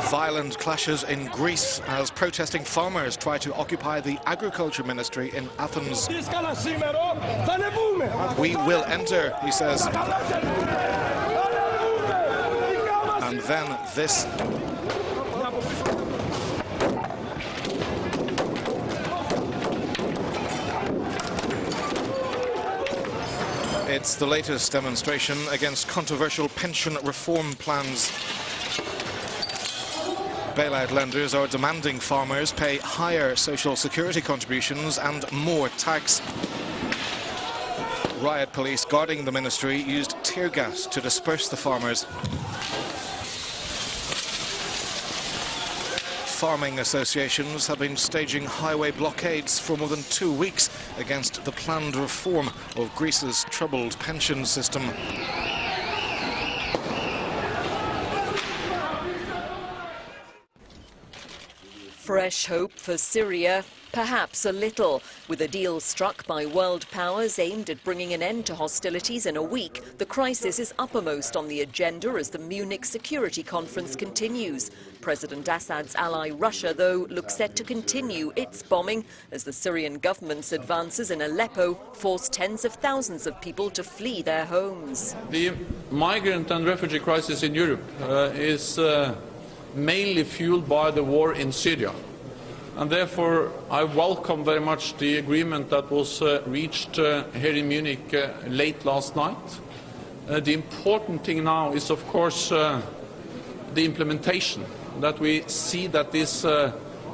Violent clashes in Greece as protesting farmers try to occupy the agriculture ministry in Athens. We will enter, he says. And then this. It's the latest demonstration against controversial pension reform plans. Bailout lenders are demanding farmers pay higher social security contributions and more tax. Riot police guarding the ministry used tear gas to disperse the farmers. Farming associations have been staging highway blockades for more than 2 weeks against the planned reform of Greece's troubled pension system. Fresh hope for Syria, perhaps a little. With a deal struck by world powers aimed at bringing an end to hostilities in a week, the crisis is uppermost on the agenda as the Munich Security Conference continues. President Assad's ally Russia, though, looks set to continue its bombing as the Syrian government's advances in Aleppo force tens of thousands of people to flee their homes. The migrant and refugee crisis in Europe is mainly fueled by the war in Syria. And therefore, I welcome very much the agreement that was reached here in Munich late last night. The important thing now is, of course, the implementation, that we see that this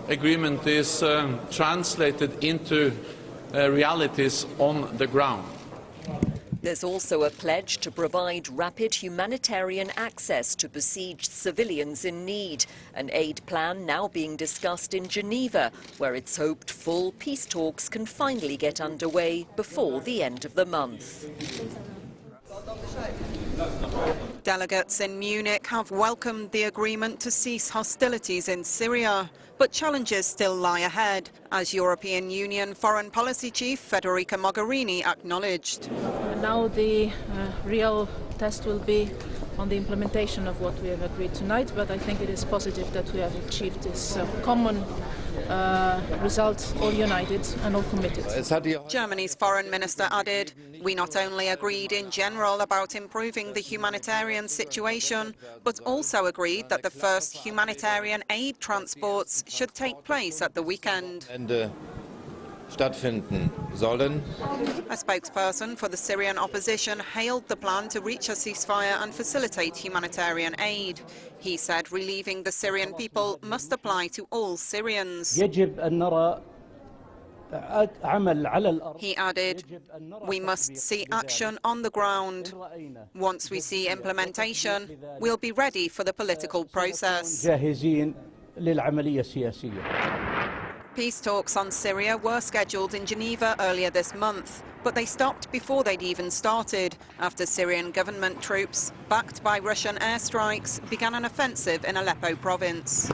agreement is translated into realities on the ground. There's also a pledge to provide rapid humanitarian access to besieged civilians in need, an aid plan now being discussed in Geneva, where it's hoped full peace talks can finally get underway before the end of the month. Delegates in Munich have welcomed the agreement to cease hostilities in Syria, but challenges still lie ahead, as European Union Foreign Policy Chief Federica Mogherini acknowledged. Now the real test will be on the implementation of what we have agreed tonight, but I think it is positive that we have achieved this common result, all united and all committed. Germany's foreign minister added, "We not only agreed in general about improving the humanitarian situation, but also agreed that the first humanitarian aid transports should take place at the weekend." Stattfinden sollen. A spokesperson for the Syrian opposition hailed the plan to reach a ceasefire and facilitate humanitarian aid. He said relieving the Syrian people must apply to all Syrians. He added, "We must see action on the ground. Once we see implementation, we'll be ready for the political process." Peace talks on Syria were scheduled in Geneva earlier this month, but they stopped before they'd even started after Syrian government troops, backed by Russian airstrikes, began an offensive in Aleppo province.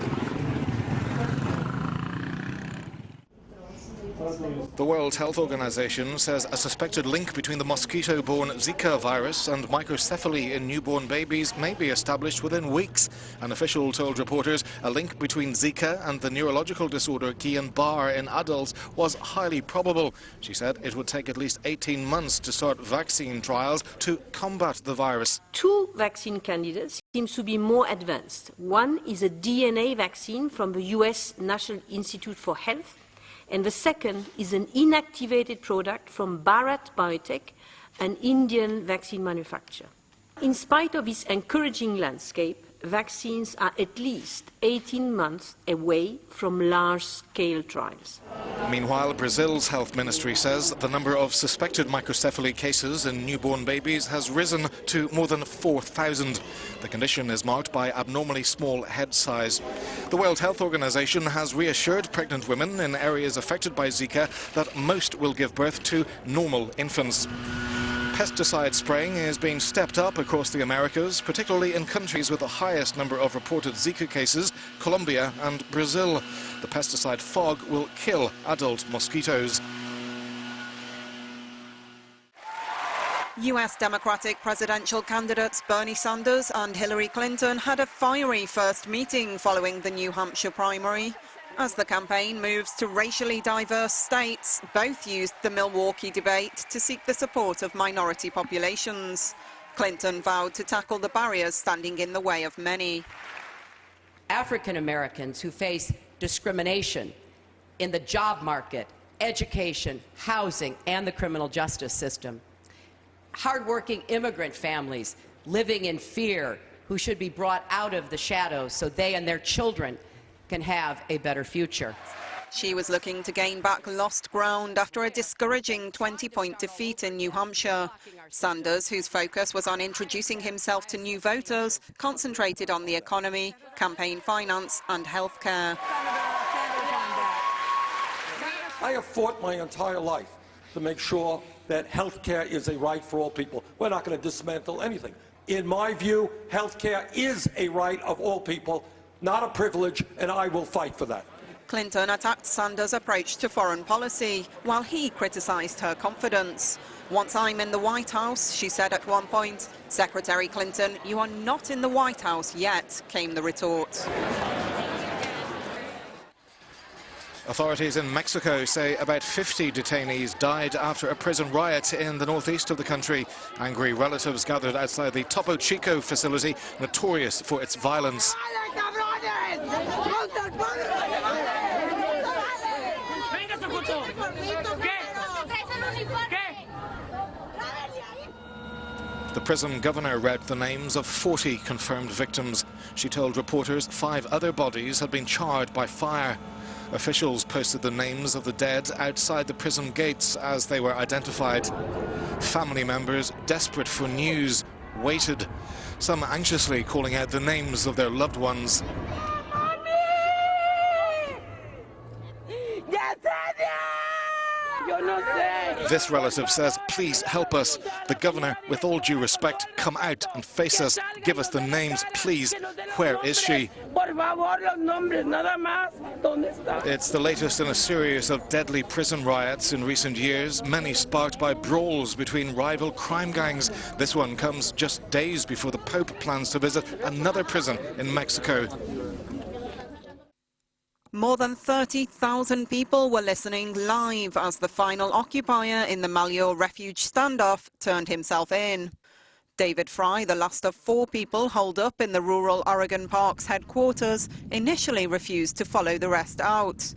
The World Health Organization says a suspected link between the mosquito-borne Zika virus and microcephaly in newborn babies may be established within weeks. An official told reporters a link between Zika and the neurological disorder Guillain-Barré in adults was highly probable. She said it would take at least 18 months to start vaccine trials to combat the virus. Two vaccine candidates seem to be more advanced. One is a DNA vaccine from the US National Institute for Health, and the second is an inactivated product from Bharat Biotech, an Indian vaccine manufacturer. In spite of this encouraging landscape, vaccines are at least 18 months away from large-scale trials. Meanwhile, Brazil's health ministry says the number of suspected microcephaly cases in newborn babies has risen to more than 4,000. The condition is marked by abnormally small head size. The World Health Organization has reassured pregnant women in areas affected by Zika that most will give birth to normal infants. Pesticide spraying is being stepped up across the Americas, particularly in countries with the highest number of reported Zika cases, Colombia and Brazil. The pesticide fog will kill adult mosquitoes. US Democratic presidential candidates Bernie Sanders and Hillary Clinton had a fiery first meeting following the New Hampshire primary. As the campaign moves to racially diverse states, both used the Milwaukee debate to seek the support of minority populations. Clinton vowed to tackle the barriers standing in the way of many. African Americans who face discrimination in the job market, education, housing, and the criminal justice system. Hardworking immigrant families living in fear who should be brought out of the shadows so they and their children can have a better future. She was looking to gain back lost ground after a discouraging 20-point defeat in New Hampshire. Sanders, whose focus was on introducing himself to new voters, concentrated on the economy, campaign finance and health care. I have fought my entire life to make sure that health care is a right for all people. We're not going to dismantle anything. In my view, health care is a right of all people, not a privilege, and I will fight for that. Clinton attacked Sanders' approach to foreign policy, while he criticized her confidence. "Once I'm in the White House," she said at one point. "Secretary Clinton, you are not in the White House yet," came the retort. Authorities in Mexico say about 50 detainees died after a prison riot in the northeast of the country. Angry relatives gathered outside the Topo Chico facility, notorious for its violence. The prison governor read the names of 40 confirmed victims. She told reporters 5 other bodies had been charred by fire. Officials posted the names of the dead outside the prison gates as they were identified. Family members, desperate for news, waited, some anxiously calling out the names of their loved ones. This relative says, "Please help us. The governor, with all due respect, come out and face us. Give us the names, please. Where is she?" It's the latest in a series of deadly prison riots in recent years, many sparked by brawls between rival crime gangs. This one comes just days before the Pope plans to visit another prison in Mexico. More than 30,000 people were listening live as the final occupier in the Malheur refuge standoff turned himself in. David Fry, the last of 4 people holed up in the rural Oregon Park's headquarters, initially refused to follow the rest out.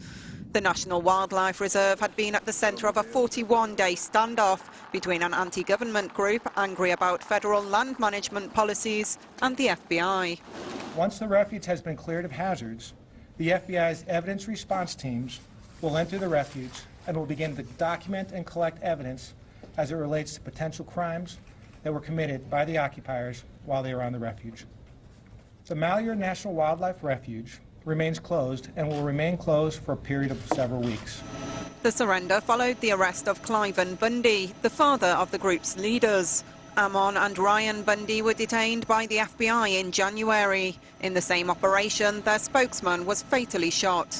The National Wildlife Reserve had been at the centre of a 41-day standoff between an anti-government group angry about federal land management policies and the FBI. Once the refuge has been cleared of hazards, the FBI's evidence response teams will enter the refuge and will begin to document and collect evidence as it relates to potential crimes that were committed by the occupiers while they were on the refuge. The Malheur National Wildlife Refuge remains closed and will remain closed for a period of several weeks. The surrender followed the arrest of Cliven Bundy, the father of the group's leaders. Ammon and Ryan Bundy were detained by the FBI in January. In the same operation, their spokesman was fatally shot.